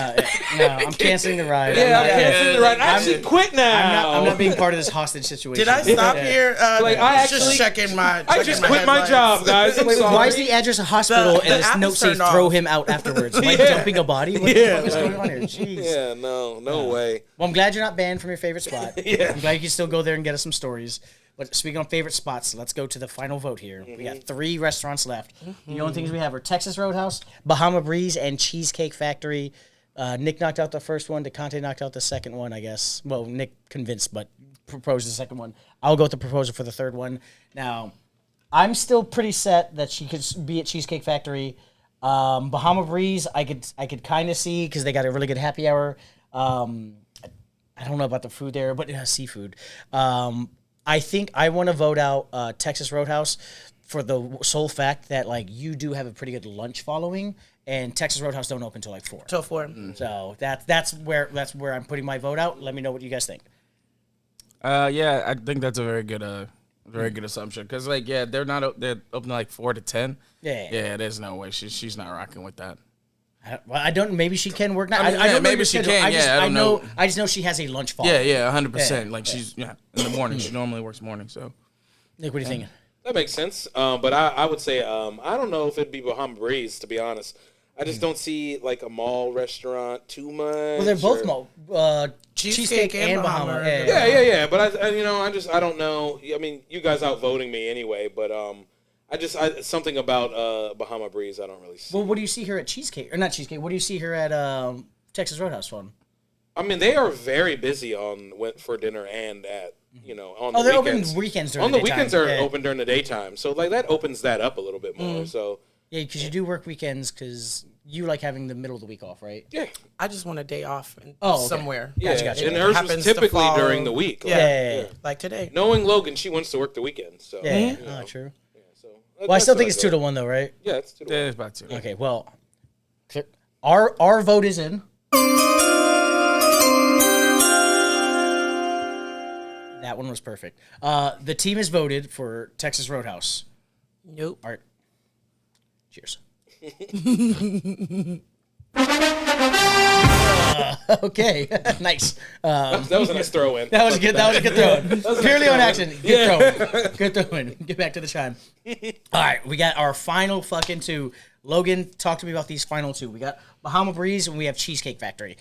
no, I'm canceling the ride. yeah, I'm not- canceling the ride. I actually quit now. I'm not being part of this hostage situation. Did I stop here? Like, I just actually- checking my. I checking just quit my headlights. job, guys. I'm Wait, sorry. why is the address a hospital The and this app note is says turned throw off. him out afterwards? Like Yeah. dumping a body? What the fuck is going on here? Jeez. Yeah, no way. Well, I'm glad you're not banned from your favorite spot. Yeah. I'm glad you can still go there and get us some stories. But speaking of favorite spots, let's go to the final vote here. We got 3 restaurants left. The only things we have are Texas Roadhouse, Bahama Breeze, and Cheesecake Factory. Nick knocked out the first one. DeConte knocked out the second one, I guess. Well, Nick convinced, but proposed the second one. I'll go with the proposal for the third one. Now, I'm still pretty set that she could be at Cheesecake Factory. Bahama Breeze, I could kind of see because they got a really good happy hour. I don't know about the food there, but it has seafood. I think I want to vote out Texas Roadhouse for the sole fact that like you do have a pretty good lunch following, and Texas Roadhouse don't open till like 4. Till 4. So that's where I'm putting my vote out. Let me know what you guys think. Yeah, I think that's a very good assumption because they're open like 4 to 10. Yeah. There's no way she's not rocking with that. I don't. Maybe she can work now. I don't know maybe she can. I don't know. I just know she has a lunch following. Yeah, 100%. Like she's in the morning. She normally works morning. So, Nick, what do you think? That makes sense. But I would say I don't know if it'd be Bahama Breeze, to be honest. I just don't see like a mall restaurant too much. Well, they're both mall. Cheesecake and Bahama. Yeah. But I don't know. I mean, you guys outvoting me anyway. But something about Bahama Breeze I don't really see. Well, what do you see here at Cheesecake or not Cheesecake? What do you see here at Texas Roadhouse one? I mean, they are very busy for dinner and at on they're the weekends. open weekends during On the the daytime. weekends are open during the daytime, so like that opens that up a little bit more. So Yeah, because you do work weekends because you like having the middle of the week off, right? yeah, I just want a day off okay. somewhere. yeah. Gotcha. And hers was Happens to typically fall- during the week. Yeah. Yeah. Like today. Knowing Logan, she wants to work the weekends. So Yeah. you know, True. yeah, so Well, I still think it's 2-1 though, right? Yeah, it's 2-1. it's about 2. Okay. Well, our vote is in. That one was perfect. The team has voted for Texas Roadhouse. Nope. Art. Cheers. Okay, nice. That was a nice throw in. That was good. That was a good throw. Purely on accident. Good throw. Good throwing. Get back to the chime. All right, we got our final fucking 2. Logan, talk to me about these final 2. We got Bahama Breeze and we have Cheesecake Factory.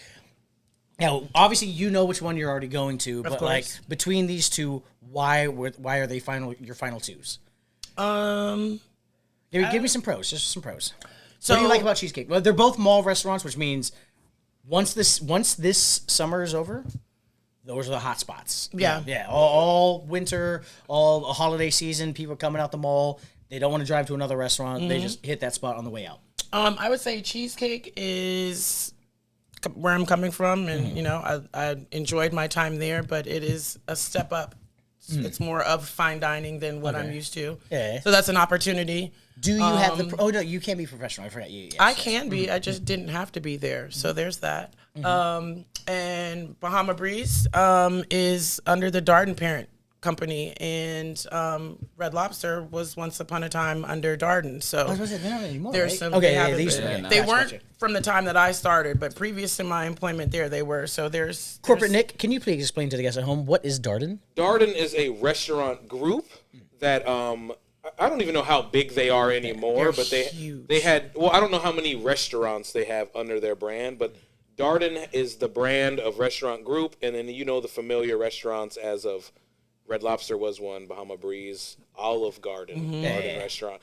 Now, obviously, you know which one you're already going to, but like between these two, why are they your final 2s? Give me some pros. Just some pros. So, what do you like about Cheesecake? Well, they're both mall restaurants, which means once this summer is over, those are the hot spots. Yeah. Yeah. All winter, all holiday season, people coming out the mall. They don't want to drive to another restaurant. They just hit that spot on the way out. I would say Cheesecake is where I'm coming from, and I enjoyed my time there, but it is a step up. It's more of fine dining than what I'm used to. Yeah. So that's an opportunity. Do you have the? Oh no, you can't be professional. I forgot you. Yes. I can be. I just didn't have to be there. So there's that. And Bahama Breeze is under the Darden parent company, and Red Lobster was once upon a time under Darden. So I was going to say, they're not anymore. there's Right? some. Okay, they yeah, haven't they used to been. be. They Gotcha, weren't gotcha. from the time that I started, but previous to my employment there, they were. So there's Corporate Nick, can you please explain to the guests at home what is Darden? Darden is a restaurant group that I don't even know how big they are anymore, but huge. they had I don't know how many restaurants they have under their brand, but Darden is the brand of restaurant group, and then the familiar restaurants as of Red Lobster was one, Bahama Breeze, Olive Garden, Garden Restaurant.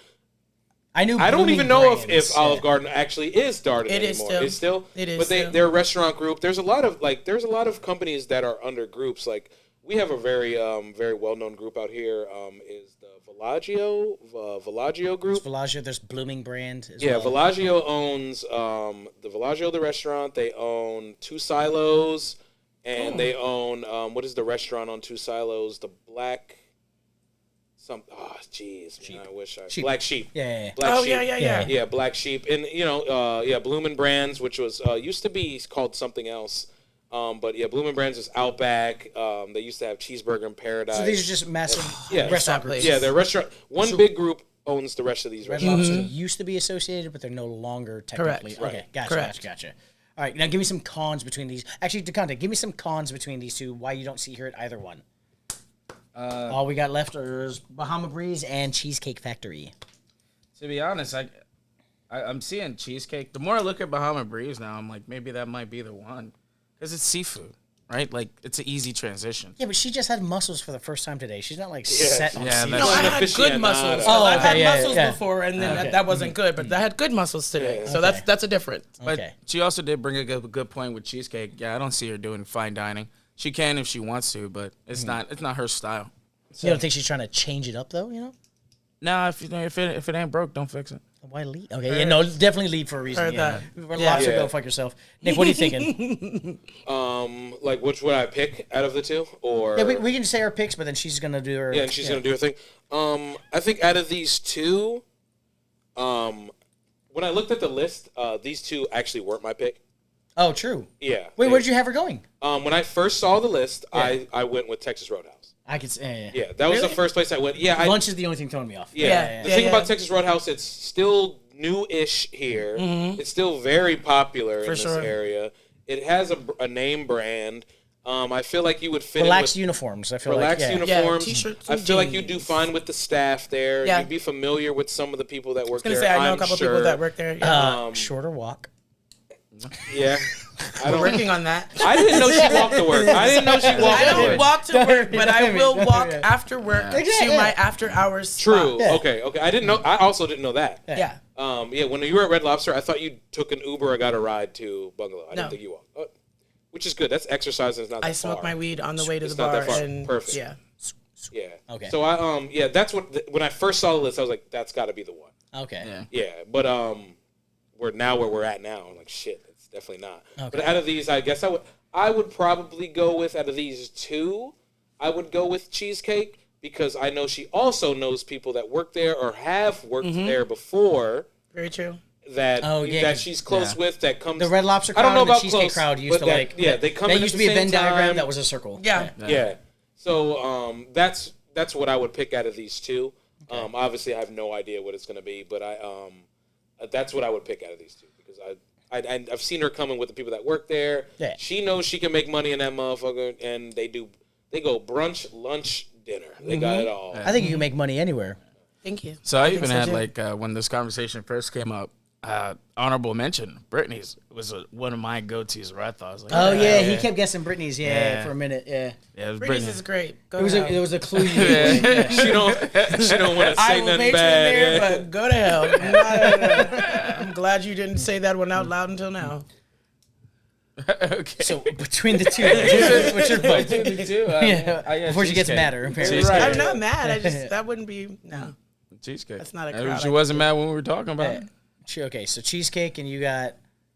I don't don't even know if Olive Garden actually is Darden It anymore. is still. It's still. It is But still. they're a restaurant group. There's a lot of companies that are under groups. Like we have a very very well known group out here. Is the Villaggio group. Villaggio, there's Blooming brand as Yeah, well. Villaggio owns the Villaggio the restaurant. They own Two Silos, and they own what is the restaurant on Two Silos? The Black. I wish I. Sheep. Black Sheep. Yeah. Black Oh, Sheep. yeah. Yeah, Black Sheep, and Bloomin' Brands, which was used to be called something else, but Bloomin' Brands is Outback. They used to have Cheeseburger in Paradise. So these are just massive restaurant exactly. groups. Yeah, they're restaurant. One big group owns the rest of these Red restaurants. Lobster used to be associated, but they're no longer technically. Correct. Okay, gotcha, Correct. gotcha. All right, now give me some cons between these. Actually, DeConte, give me some cons between these two. Why you don't see here at either one? All we got left is Bahama Breeze and Cheesecake Factory. To be honest, I'm seeing Cheesecake. The more I look at Bahama Breeze now, I'm like, maybe that might be the one. Because it's seafood. right? Like it's an easy transition. Yeah, but she just had muscles for the first time today. She's not like set on Yeah, season. that's- No, I an had good aficionado. muscles. Oh, I've had okay, yeah, muscles yeah. before, and then Okay. that wasn't good. But I had good muscles today, so Okay. that's a difference. But Okay. she also did bring a good point with cheesecake. Yeah, I don't see her doing fine dining. She can if she wants to, but it's not her style. You don't think she's trying to change it up though? You know, Nah, if it ain't broke, don't fix it. why leave? Okay, yeah, no, definitely leave for a reason. Heard Yeah, that. Lobster, Yeah. go fuck yourself. Nick, what are you thinking? Like which would I pick out of the two? Or Yeah, we can say our picks, but then she's gonna do her. yeah, and she's gonna do her thing. I think out of these two, when I looked at the list, these two actually weren't my pick. Oh, true. Yeah. Wait, where did you have her going? When I first saw the list, I went with Texas Roadhouse. I could say. Yeah, that was the Really? first place I went. Yeah, Lunch is the only thing throwing me off. Yeah. The Yeah, thing yeah. about Texas Roadhouse, it's still new-ish here. It's still very popular in this sure. area. It has a name brand. I feel like you would fit Relaxed in with uniforms. I feel relaxed like. Yeah. uniforms. Yeah, t-shirts I and feel like you jeans. do fine with the staff there. Yeah. You'd be familiar with some of the people that work I was there. gonna say I know I'm a couple sure. people that work there. Yeah. Shorter walk. Yeah. I We're don't. working on that. I didn't know she walked to work. I didn't know she walked I to don't work. walk to work, but I will walk Yeah. after work to Yeah. my after hours. True. Yeah. Okay. I didn't know. I also didn't know that. Yeah. Yeah, when you were at Red Lobster, I thought you took an Uber or got a ride to Bungalow. I No. didn't think you walked. Which is good. That's exercise and it's not that I smoke far. my weed on the way to It's the not bar, that far. and Perfect. yeah, Yeah. Okay. So that's what when I first saw the list, I was like, that's got to be the one. Okay. Yeah. Yeah, but we're now where we're at now. I'm like, shit, it's definitely not. Okay. But out of these, I guess I would probably go with out of these two, I would go with Cheesecake because I know she also knows people that work there or have worked there before. very true. That Oh, yeah, that 'cause- she's close yeah. with that comes The Red Lobster I crowd don't know and the about Cheesecake close, crowd used but to that- yeah they come That in used at to the be a Venn same diagram time. that was a circle. Yeah. Yeah. So that's what I would pick out of these two. Obviously I have no idea what it's going to be, but that's what I would pick out of these two because I've seen her coming with the people that work there. Yeah. She knows she can make money in that motherfucker, and they go brunch, lunch, dinner. They got it all. I think you can make money anywhere. Thank you. So I think even so, had too. like when this conversation first came up, honorable mention. Brittany's was one of my go-tos where I thought I was like, Oh yeah, he kept guessing Britney's. Yeah, Yeah. for a minute. Yeah. yeah, it was Britney's Brittany. is great. Go It was to a, hell. it was a clue. You yeah. She don't want to I say will nothing make you bad. there, yeah. but go to hell. I'm glad you didn't say that one out loud until now. Okay. So between the two, what's your vote? Yeah. Before she gets madder, apparently. Cheesecake. I'm not mad. I just that wouldn't be no. Cheesecake. That's not a She crowd. wasn't mad when we were talking about Yeah. it. Okay, so cheesecake, and you got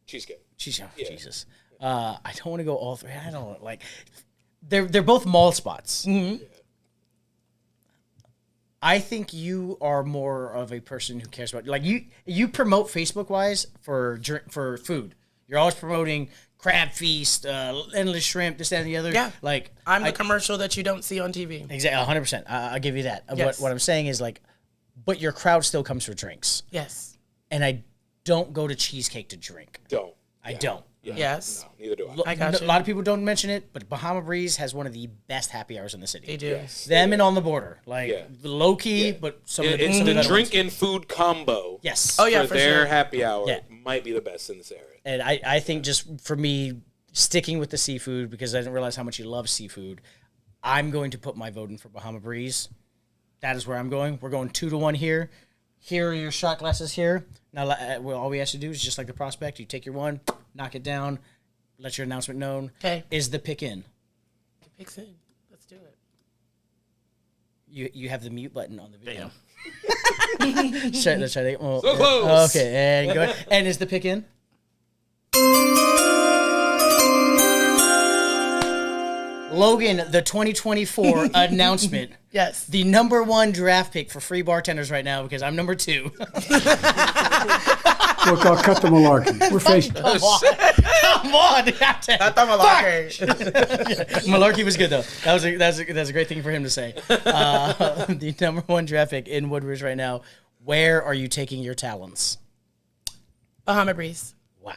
Cheesecake. Jesus. I don't want to go all three. I don't like. They're both mall spots. Mm-hmm. I think you are more of a person who cares about like you promote Facebook wise for food. You're always promoting crab feast, endless shrimp, this, that, and the other. Yeah. Like I'm the commercial that you don't see on TV. exactly 100%. I'll give you that. Yes. What I'm saying is like, but your crowd still comes for drinks, Yes. and I don't go to cheesecake to drink. Don't. I don't. Yes. No, neither do I. I got A you. lot of people don't mention it, but Bahama Breeze has one of the best happy hours in the city. They do. Yes. Them and On the Border, like Yeah. low key, but some of the, It's some of the better drink ones. and food combo. Yes. Oh yeah, for for their sure. happy hour Yeah. might be the best in this area. And I think just for me, sticking with the seafood because I didn't realize how much you love seafood, I'm going to put my vote in for Bahama Breeze. That is where I'm going. We're going 2-1 here. Here are your shot glasses here. Now, well, all we have to do is just like the prospect. You take your one, knock it down, let your announcement known. 'Kay. Is the pick in? Picks in. Let's do it. You have the mute button on the video. Damn. Let's try to, oh, So close. Okay, and go ahead. And is the pick in? Logan, the 2024 announcement. Yes. The number 1 draft pick for free bartenders right now because I'm number 2. Look, I'll cut the malarkey. We're facing. Come on. I thought Malarkey was good though. That's a great thing for him to say. The number 1 draft pick in Woodbridge right now. Where are you taking your talents? Bahama Breeze. Wow.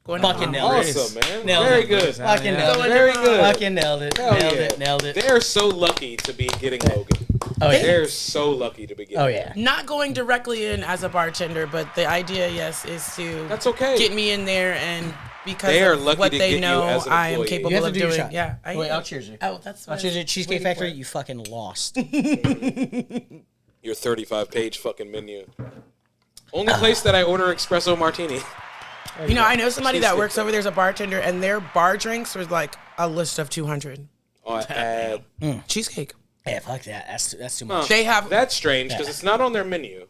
Going to Fucking Bahama. nailed it. Awesome, man. Nailed Very it. good. Fucking nailed it. Very good. Fucking nailed it. Hell Nailed yeah. it. Nailed it. They're so lucky to be getting Logan. Oh yeah. They're so lucky to be getting Oh Logan. yeah. Not going directly in as a bartender, but the idea, yes, is to That's okay. get me in there and because They are of lucky what to they get you know as an I am employee. capable You have to of do your doing. shot. Yeah, Wait, I'll cheers you. Oh, that's what I'll cheers you. Cheesecake Factory, you fucking lost. Your 35-page fucking menu. Only place that I order espresso martini. You know, I know somebody that works over there's a bartender, and their bar drinks was like a list of 200. Cheesecake. Yeah, fuck that. That's too much. They have, That's strange because it's not on their menu.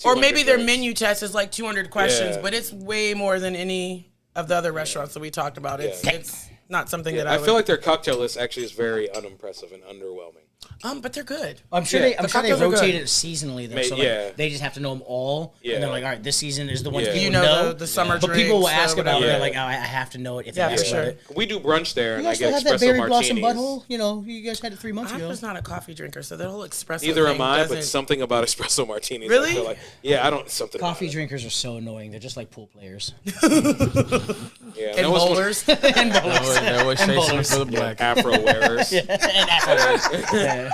or maybe 200 their drinks. menu test is like 200 questions, Yeah. but it's way more than any of the other restaurants that we talked about. It's not something that I I would. feel like their cocktail list actually is very unimpressive and underwhelming. But they're good. I'm sure Yeah. they The rotate cocktails are it seasonally though. May- So like, yeah. they just have to know them all. Yeah. And they're like, all right, this season is the one Yeah. people You know the summer But people will drinks or ask about it. whatever. They're like, oh, I have to know it if Yeah, they for ask about sure. it. We do brunch there, You and I guys still get have that espresso berry blossom martinis. butthole? You know, you guys had it 3 months I'm ago. just not a coffee drinker, so the whole espresso Neither thing am I, doesn't- but something about espresso martinis. Really? I feel like, yeah, I don't something. Coffee about drinkers are so annoying. They're just like pool players. it. Yeah, and that was one- bowlers. And bowlers. They're always And chasing bowlers. for the black. Afro wearers. And apples. Yeah.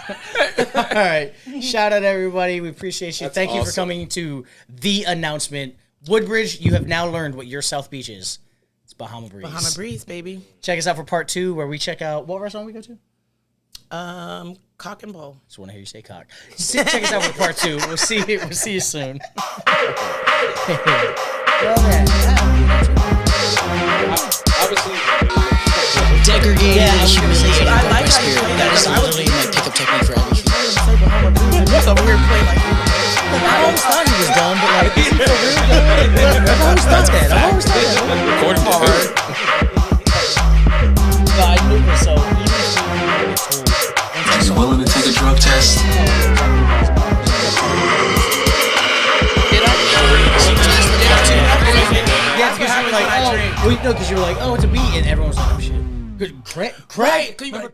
All right. Shout out everybody. We appreciate you. That's Thank you for awesome. coming to the announcement. Woodbridge, you have now learned what your South Beach is. It's Bahama Breeze. Bahama Breeze, baby. Check us out for part 2 where we check out what restaurant we go to? Cock and bowl. Just want to hear you say cock. Check us out for part 2. We'll see you soon. Obviously, Degraded Yeah, I was gonna say humiliated something. by I like how you spirit. say That is that, 'cause I was- literally my pickup technique for everything. What's over here playing like I always thought he was dumb, but like, is he for real though? I've always thought that. I've always thought that. according to her, No, I knew this, so even if we were told. You willing to take a drug test? Yeah, because you were like, oh, well, no, because you were like, oh, it's a beat, and everyone was like, oh shit. Good, crack. right. 'Cause you Remember